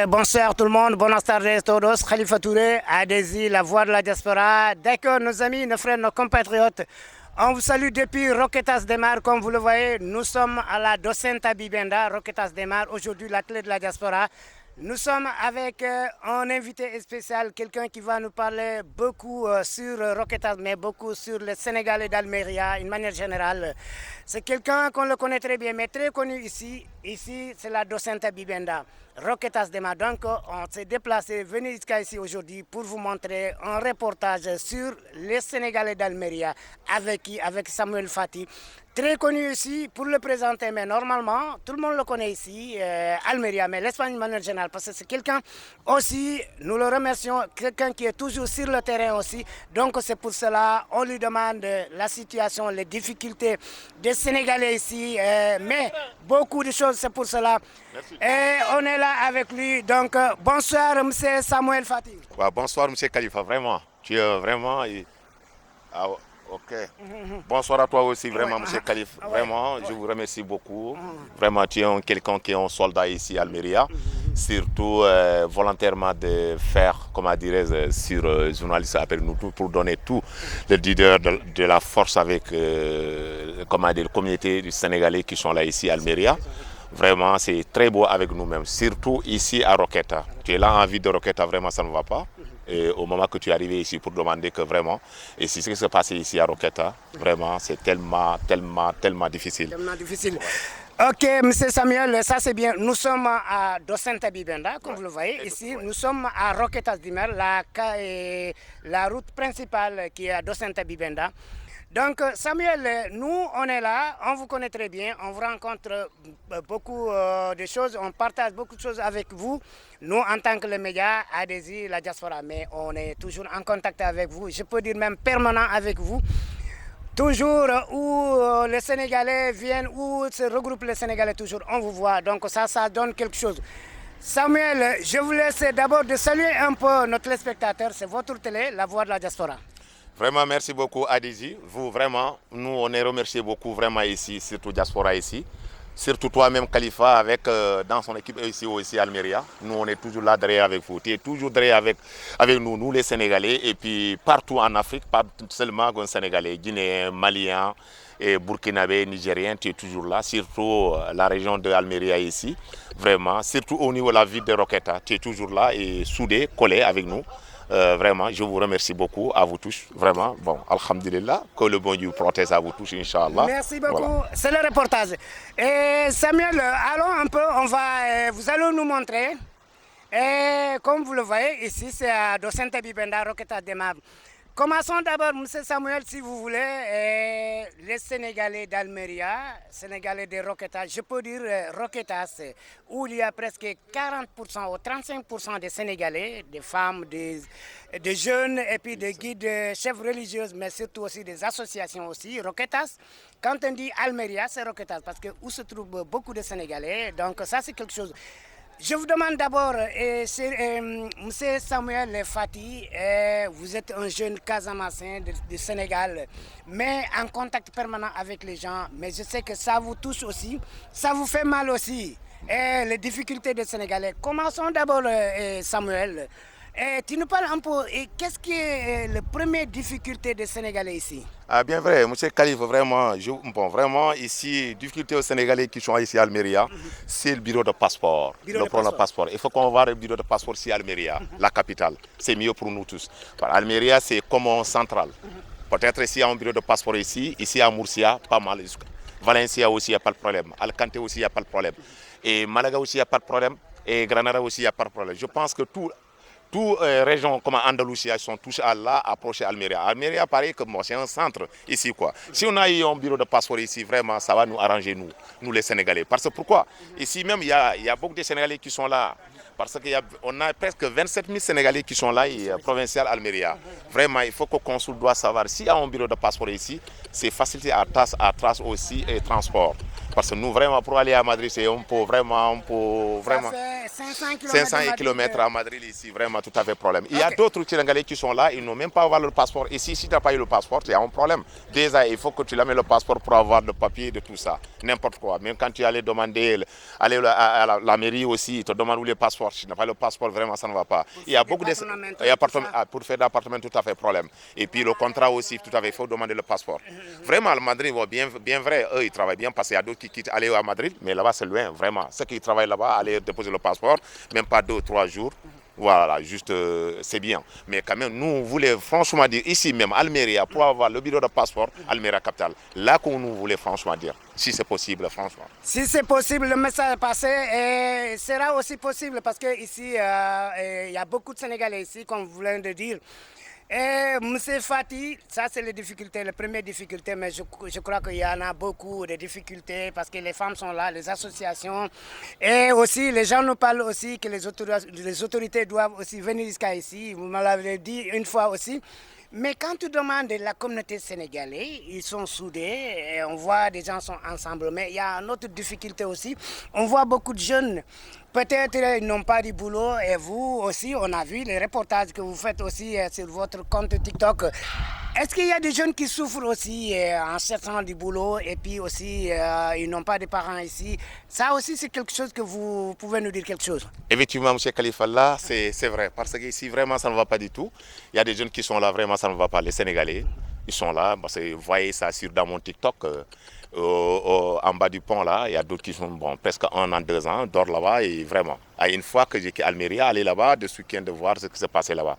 Bonsoir tout le monde, buenas tardes todos, Khalifa Touré, Adesi, la voix de la diaspora. D'accord, nos amis, nos frères, nos compatriotes, on vous salue depuis Roquetas de Mar. Comme vous le voyez, nous sommes à la Docenta Bibenda, Roquetas de Mar, aujourd'hui l'athlète de la diaspora. Nous sommes avec un invité spécial, quelqu'un qui va nous parler beaucoup sur Roquetas, mais beaucoup sur le Sénégalais d'Almeria, d'une manière générale. C'est quelqu'un qu'on le connaît très bien, mais très connu ici. Ici, c'est la Docenta Bibenda, Roquetas de Mar. Donc, on s'est déplacé, venu jusqu'à ici aujourd'hui pour vous montrer un reportage sur les Sénégalais d'Almeria avec qui? Avec Samuel Fati. Très connu ici pour le présenter, mais normalement, tout le monde le connaît ici, Almeria, mais l'Espagne de manière générale, parce que c'est quelqu'un aussi, nous le remercions, quelqu'un qui est toujours sur le terrain aussi. Donc c'est pour cela, on lui demande la situation, les difficultés des Sénégalais ici, mais beaucoup de choses, c'est pour cela. Merci. Et on est là avec lui. Donc bonsoir, M. Samuel Fati. Ouais, bonsoir, monsieur Khalifa, vraiment. Tu es vraiment. Ah, ok. Bonsoir à toi aussi, vraiment, monsieur Khalifa. Vraiment, je vous remercie beaucoup. Vraiment, tu es quelqu'un qui est un soldat ici à Almeria. Surtout volontairement de faire, comment dirais-je, sur journaliste après nous pour donner tout le leader de la force avec comment dire, la communauté du Sénégalais qui sont là ici à Almeria. Vraiment, c'est très beau avec nous-mêmes, surtout ici à Roqueta. Tu es là en ville de Roqueta, vraiment, ça ne va pas. Et au moment que tu es arrivé ici pour demander que vraiment, et si ce qui s'est passé ici à Roqueta, vraiment, c'est tellement difficile. Tellement difficile. Ok, M. Samuel, ça c'est bien. Nous sommes à Docenta Bibenda, comme vous le voyez. Ici, nous sommes à Roquetas de Mar, la route principale qui est à Docenta Bibenda. Donc, Samuel, nous, on est là, on vous connaît très bien, on vous rencontre beaucoup de choses, on partage beaucoup de choses avec vous. Nous, en tant que les médias, Adesi, la diaspora, mais on est toujours en contact avec vous, je peux dire même permanent avec vous. Toujours où les Sénégalais viennent, où se regroupent les Sénégalais, toujours, on vous voit. Donc ça donne quelque chose. Samuel, je vous laisse d'abord de saluer un peu notre téléspectateur, c'est votre télé, la voix de la diaspora. Vraiment, merci beaucoup, Adesi. Vous, vraiment, nous, on est remerciés beaucoup, vraiment, ici, surtout diaspora ici. Surtout toi-même, Khalifa, avec, dans son équipe ici aussi, Almeria. Nous, on est toujours là derrière avec vous. Tu es toujours derrière avec nous, nous les Sénégalais. Et puis, partout en Afrique, pas seulement les Sénégalais, Guinéens, Maliens, et Burkinabé, Nigériens, tu es toujours là. Surtout la région de Almeria ici. Vraiment, surtout au niveau de la ville de Roqueta, tu es toujours là et soudé, collé avec nous. Vraiment, je vous remercie beaucoup, à vous tous. Vraiment, bon, alhamdulillah, que le bon Dieu protège à vous tous, Inch'Allah. Merci beaucoup, Voilà. c'est le reportage. Et Samuel, allons un peu, vous allez nous montrer. Et comme vous le voyez, ici c'est à Docenta Bibenda, Roquetas de Mar. Commençons d'abord, M. Samuel, si vous voulez, les Sénégalais d'Almeria, Sénégalais de Roquetas, je peux dire Roquetas, où il y a presque 40% ou 35% des Sénégalais, des femmes, des jeunes, et puis des guides, chefs religieux, mais surtout aussi des associations aussi. Roquetas, quand on dit Almeria, c'est Roquetas, parce que où se trouvent beaucoup de Sénégalais, donc ça c'est quelque chose. Je vous demande d'abord, M. Samuel Fati, vous êtes un jeune Casamassien du Sénégal, mais en contact permanent avec les gens, mais je sais que ça vous touche aussi, ça vous fait mal aussi, les difficultés des Sénégalais. Commençons d'abord, Samuel. Tu nous parles un peu, qu'est-ce qui est la première difficulté des Sénégalais ici? Ah, bien vrai, monsieur Khalif, vraiment, bon, vraiment, ici, difficulté aux Sénégalais qui sont ici à Almeria, c'est le bureau de passeport. Le problème de passeport. Il faut qu'on voit le bureau de passeport ici à Almeria, la capitale. C'est mieux pour nous tous. Almeria, c'est comme un central. Peut-être ici, il y a un bureau de passeport ici à Murcia, pas mal. Valencia aussi, il n'y a pas de problème. Alicante aussi, il n'y a pas de problème. Et Malaga aussi, il n'y a pas de problème. Et Granada aussi, il n'y a pas de problème. Je pense que toutes les régions comme Andalousie sont tous à là, approcher Almeria. Almeria, pareil que moi, c'est un centre ici, quoi. Si on a eu un bureau de passeport ici, vraiment, ça va nous arranger, nous les Sénégalais. Parce que pourquoi? Ici même, il y a beaucoup de Sénégalais qui sont là. Parce qu'on a presque 27 000 Sénégalais qui sont là, provincial Almeria. Vraiment, il faut que le consul doit savoir. S'il y a un bureau de passeport ici, c'est facilité à trace aussi et transport. Parce que nous, vraiment, pour aller à Madrid, c'est un peu vraiment. Ça fait 500 km à Madrid ici, vraiment tout à fait problème. Il y a d'autres Sénégalais qui sont là, ils n'ont même pas avoir le passeport. Ici, si tu n'as pas eu le passeport, il y a un problème. Déjà, il faut que tu l'amènes le passeport pour avoir le papier de tout ça, n'importe quoi. Même quand tu allais demander, aller à la mairie aussi, ils te demandent où le passeport. Si tu n'as pas le passeport, vraiment, ça ne va pas. Il y a beaucoup de... Pour faire d'appartements, tout à fait problème. Et puis le contrat aussi, tout à fait, il faut demander le passeport. Vraiment, le Madrid, bien vrai, eux, ils travaillent bien parce qu'il y a d'autres qui quittent aller à Madrid, mais là-bas, c'est loin, vraiment. Ceux qui travaillent là-bas, aller déposer le passeport, même pas 2 ou 3 jours. Voilà, juste, c'est bien. Mais quand même, nous, on voulait franchement dire, ici même, Almeria, pour avoir le bureau de passeport, Almeria Capitale, là qu'on nous voulait franchement dire, si c'est possible, franchement. Si c'est possible, le message est passé et sera aussi possible parce qu'ici, il y a beaucoup de Sénégalais ici, comme vous venez de dire. Et M. Fati, ça c'est les difficultés, les premières difficultés, mais je crois qu'il y en a beaucoup de difficultés parce que les femmes sont là, les associations, et aussi les gens nous parlent aussi que les autorités doivent aussi venir jusqu'à ici, vous me l'avez dit une fois aussi. Mais quand tu demandes la communauté sénégalaise, ils sont soudés, et on voit des gens sont ensemble. Mais il y a une autre difficulté aussi. On voit beaucoup de jeunes, peut-être ils n'ont pas de boulot. Et vous aussi, on a vu les reportages que vous faites aussi sur votre compte TikTok. Est-ce qu'il y a des jeunes qui souffrent aussi en cherchant du boulot et puis aussi ils n'ont pas de parents ici? Ça aussi, c'est quelque chose que vous pouvez nous dire quelque chose? Effectivement, M. Khalifa, là, c'est vrai. Parce qu'ici, vraiment, ça ne va pas du tout. Il y a des jeunes qui sont là, vraiment, ça ne va pas. Les Sénégalais, ils sont là. Parce que vous voyez ça dans mon TikTok. En bas du pont, là, il y a d'autres qui sont presque 1 an, 2 ans, dorment là-bas. Et vraiment, une fois que j'ai quitté Almeria, aller là-bas, de ce week-end, de voir ce qui s'est passé là-bas.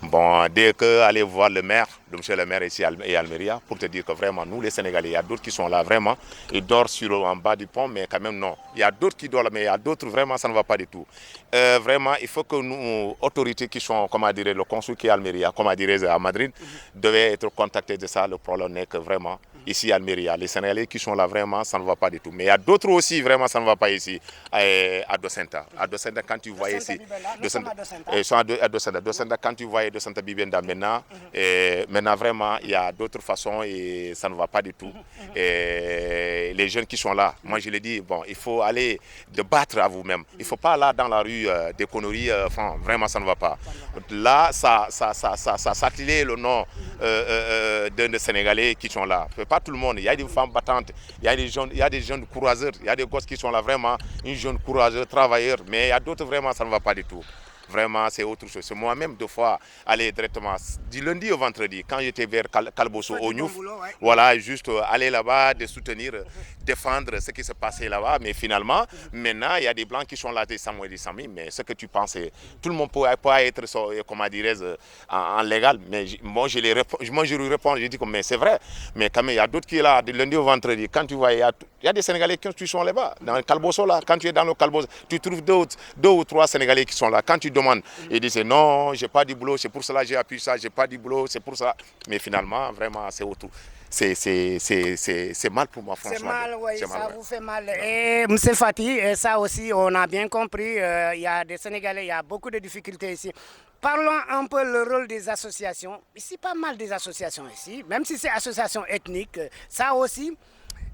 Bon, dès que aller voir le maire, le monsieur le maire ici à Almeria, pour te dire que vraiment, nous, les Sénégalais, il y a d'autres qui sont là, vraiment. Ils dorment en bas du pont, mais quand même, non. Il y a d'autres qui dorment, mais il y a d'autres, vraiment, ça ne va pas du tout. Vraiment, il faut que nous, autorités qui sont, comment dire, le consul qui est à Almeria, comment dire, à Madrid, devaient être contactés de ça. Le problème n'est que vraiment, ici à Almeria, les Sénégalais qui sont là, vraiment, ça ne va pas du tout. Mais il y a d'autres aussi, vraiment, ça ne va pas ici, à Docenta. À Docenta, quand tu vois ici, Docenta, quand tu vois Docenta Bibenda maintenant, maintenant, vraiment, il y a d'autres façons et ça ne va pas du tout. Et les jeunes qui sont là, moi je le dis, bon, il faut aller débattre à vous-même. Il ne faut pas là dans la rue des conneries, enfin, vraiment ça ne va pas. Là, ça s'attirait le nom de Sénégalais qui sont là. Pas tout le monde, il y a des femmes battantes, il y a des jeunes courageux, il y a des gosses qui sont là vraiment, une jeune courageux, travailleur, mais il y a d'autres vraiment ça ne va pas du tout. Vraiment, c'est autre chose. C'est moi-même, 2 fois, aller directement, du lundi au vendredi, quand j'étais vers Calbosso, au Niouf, voilà, juste aller là-bas, de soutenir, défendre ce qui s'est passé là-bas. Mais finalement, maintenant, il y a des Blancs qui sont là, des Samois et des Samis, mais ce que tu penses, tout le monde peut être, comment dirais-je, en légal. Mais moi, je lui réponds, je dis que mais c'est vrai. Mais quand même, il y a d'autres qui sont là, du lundi au vendredi. Quand tu vois, il y a des Sénégalais qui sont là-bas, dans le Calbosso, là. Quand tu es dans le Calbosso, tu trouves 2 ou 3 Sénégalais qui sont là. Quand tu demandes, ils disent non, j'ai pas du boulot, c'est pour cela que j'ai appuyé ça, j'ai pas du boulot, c'est pour ça. Mais finalement, vraiment, c'est autre. C'est mal pour moi, franchement. C'est mal, oui, ça vous fait mal. Et M. Fati, ça aussi, on a bien compris, il y a des Sénégalais, il y a beaucoup de difficultés ici. Parlons un peu le rôle des associations. Ici, pas mal des associations ici, même si c'est association ethnique, ça aussi.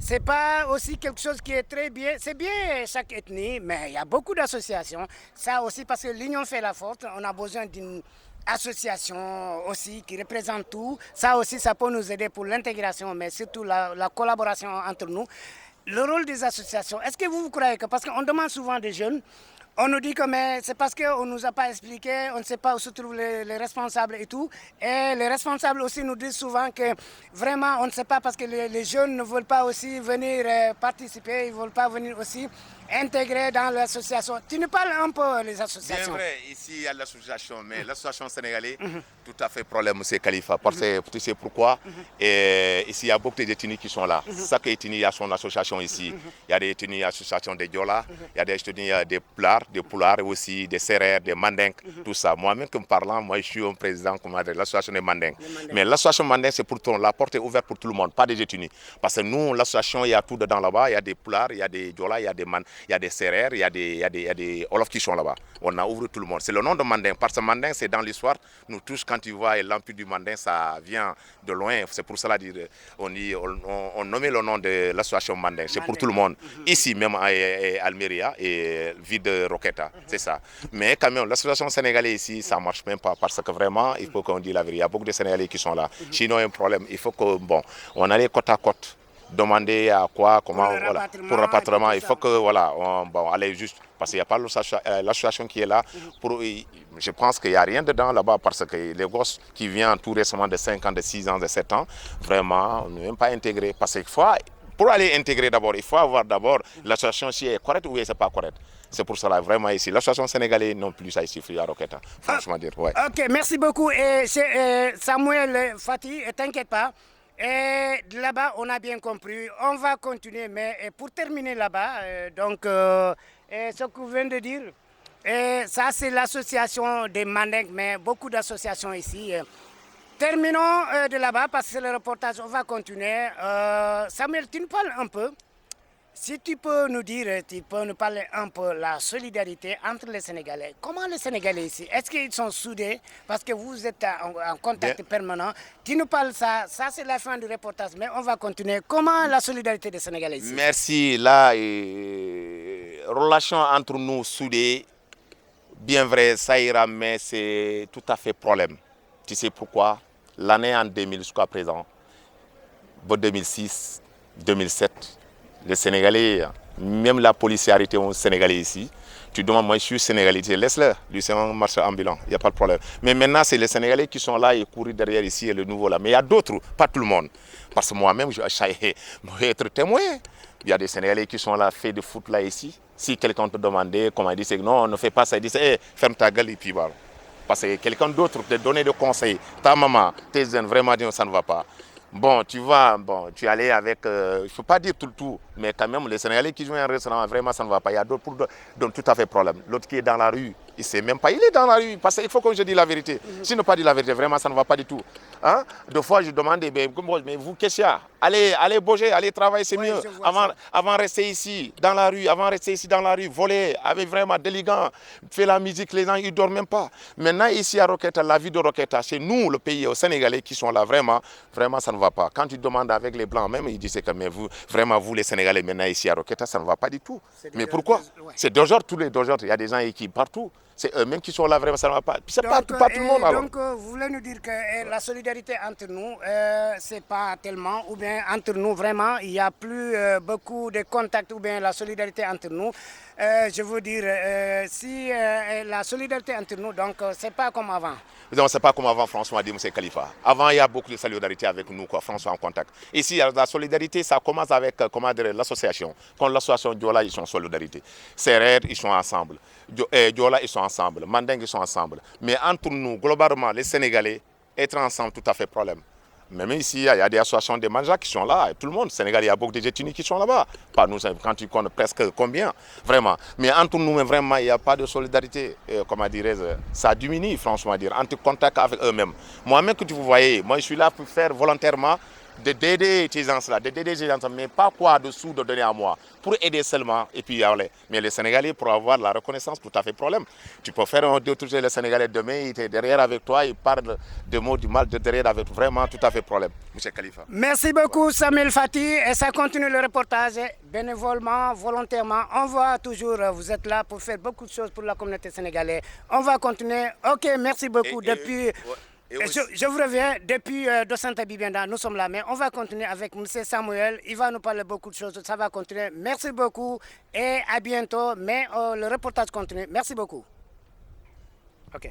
C'est pas aussi quelque chose qui est très bien. C'est bien chaque ethnie, mais il y a beaucoup d'associations. Ça aussi, parce que l'union fait la force. On a besoin d'une association aussi qui représente tout. Ça aussi, ça peut nous aider pour l'intégration, mais surtout la collaboration entre nous. Le rôle des associations, est-ce que vous croyez que, parce qu'on demande souvent des jeunes, on nous dit que c'est parce qu'on ne nous a pas expliqué, on ne sait pas où se trouvent les responsables et tout. Et les responsables aussi nous disent souvent que vraiment on ne sait pas parce que les jeunes ne veulent pas aussi venir participer, ils ne veulent pas venir aussi intégrer dans l'association. Tu nous parles un peu des associations. Bien vrai, ici il y a l'association, mais l'association sénégalaise, tout à fait problème, M. Khalifa. Parce que tu sais pourquoi et ici il y a beaucoup d'ethnies qui sont là. Chaque ethnie a son association ici. Il y a des ethnies, associations des Diola, il y a des ethnies des Poulars aussi, des Sérères, des Mandinks, tout ça. Moi-même, comme parlant, moi je suis un président de l'association des Mandinks. Mais l'association Mandinks, c'est pour tout, la porte est ouverte pour tout le monde, pas des ethnies. Parce que nous, l'association, il y a tout dedans là-bas, il y a des Poulars, il y a des Diola, il y a des Mandinks. il y a des Sérères, il y a des Olof qui sont là-bas. On a ouvert tout le monde. C'est le nom de Manding. Parce que Manding, c'est dans l'histoire. Nous tous, quand tu vois l'empire du Manding, ça vient de loin. C'est pour cela on nommait le nom de l'association Manding. C'est pour tout le monde. Ici, même à Almeria et ville de Roqueta. C'est ça. Mais quand même, l'association sénégalaise ici, ça ne marche même pas. Parce que vraiment, il faut qu'on dise la vérité. Il y a beaucoup de Sénégalais qui sont là. Sinon, il y a un problème. Il faut que, bon, on allait côte à côte. Demander à quoi, comment, voilà, pour le rapatriement, il faut que, voilà, aller juste, parce qu'il n'y a pas l'association qui est là, je pense qu'il n'y a rien dedans là-bas, parce que les gosses qui viennent tout récemment de 5 ans, de 6 ans, de 7 ans, vraiment, on n'est même pas intégré, parce qu'il faut, pour aller intégrer d'abord, il faut avoir d'abord l'association si elle est correcte ou elle n'est pas correcte. C'est pour cela, vraiment, ici, l'association sénégalaise non plus, ça ici, à Roqueta, franchement dire, ouais. Ok, merci beaucoup, et Samuel Fati, t'inquiète pas. Et là-bas, on a bien compris. On va continuer, mais pour terminer là-bas, donc, ce que vous venez de dire, ça c'est l'association des Manding, mais beaucoup d'associations ici. Terminons de là-bas parce que c'est le reportage, on va continuer. Samuel, tu nous parles un peu. Si tu peux nous dire, tu peux nous parler un peu de la solidarité entre les Sénégalais. Comment les Sénégalais ici, est-ce qu'ils sont soudés parce que vous êtes en contact permanent? Tu nous parles ça c'est la fin du reportage, mais on va continuer. Comment la solidarité des Sénégalais ici? Merci. La relation entre nous soudées, bien vrai, ça ira, mais c'est tout à fait problème. Tu sais pourquoi? L'année en 2000 jusqu'à présent, 2006, 2007, les Sénégalais, même la police a arrêté un Sénégalais ici. Tu demandes, moi je suis Sénégalais, laisse-le, lui c'est un marchand ambulant, il n'y a pas de problème. Mais maintenant, c'est les Sénégalais qui sont là et courent derrière ici et le nouveau là. Mais il y a d'autres, pas tout le monde. Parce que moi-même, je vais être témoin. Il y a des Sénégalais qui sont là, fait de foot là ici. Si quelqu'un te demandait, comment il dit, c'est que non, on ne fait pas ça, il dit, ferme ta gueule et puis voilà. Parce que quelqu'un d'autre te donnait des conseils. Ta maman, tes jeunes, vraiment, ça ne va pas. Bon, tu vas, tu es allé avec, il ne faut pas dire tout, mais quand même, les Sénégalais qui jouent à un restaurant, vraiment, ça ne va pas. Il y a d'autres pour donc tout à fait problème. L'autre qui est dans la rue, il ne sait même pas, il est dans la rue, parce qu'il faut que je dise la vérité. S'il ne pas dit la vérité, vraiment, ça ne va pas du tout. Hein? Deux fois, je demandais, mais vous, qu'est-ce qu'il y a? Allez bouger, allez travailler, c'est mieux. Avant de rester ici, dans la rue, voler, avec vraiment d'élégants, faire la musique, les gens, ils ne dorment même pas. Maintenant, ici à Roqueta, la vie de Roqueta, c'est nous, le pays, aux Sénégalais, qui sont là, vraiment, ça ne va pas. Quand tu demandes avec les Blancs, même, ils disent que mais vous, vraiment, vous, les Sénégalais, maintenant, ici à Roqueta, ça ne va pas du tout. Mais pourquoi? C'est 2 jours, tous les 2 jours, il y a des gens qui partout. C'est eux-mêmes qui sont là, vraiment, ça ne va pas. C'est pas tout le monde. Alors. Donc, vous voulez nous dire que la solidarité entre nous, c'est pas tellement, ou bien entre nous, vraiment, il n'y a plus beaucoup de contacts, ou bien la solidarité entre nous. Je veux dire, si la solidarité entre nous, donc, c'est pas comme avant. Non, c'est pas comme avant, François dit, M. Khalifa. Avant, il y a beaucoup de solidarité avec nous, quoi, François, en contact. Ici, la solidarité, ça commence avec l'association. Quand l'association Diola, ils sont en solidarité. Sérères, ils sont ensemble. Diola, ils sont ensemble. Manding, ils sont ensemble. Mais entre nous, globalement, les Sénégalais, être ensemble, tout à fait problème. Même ici, il y a des associations de manjas qui sont là, et tout le monde. Au Sénégal, il y a beaucoup de détenus qui sont là-bas. Pas nous, quand tu comptes presque combien, vraiment. Mais entre nous, vraiment, il n'y a pas de solidarité. Comment dirais-je, ça diminue, franchement dire, entre contact avec eux-mêmes. Moi-même, que vous voyez, moi, je suis là pour faire volontairement d'aider ces gens-là, mais pas quoi de sous de donner à moi, pour aider seulement, et puis aller. Mais les Sénégalais, pour avoir la reconnaissance, tout à fait problème. Tu peux faire un toucher les Sénégalais demain, il est derrière avec toi, il parle de mots du mal de derrière avec vraiment tout à fait problème. M. Khalifa. Merci beaucoup Samuel Fati, et ça continue le reportage, bénévolement, volontairement. On voit toujours, vous êtes là pour faire beaucoup de choses pour la communauté sénégalaise. On va continuer. Ok, merci beaucoup. Je vous reviens depuis Docenta Bibienda, nous sommes là, mais on va continuer avec M. Samuel, il va nous parler beaucoup de choses, ça va continuer. Merci beaucoup et à bientôt, mais le reportage continue. Merci beaucoup. Ok.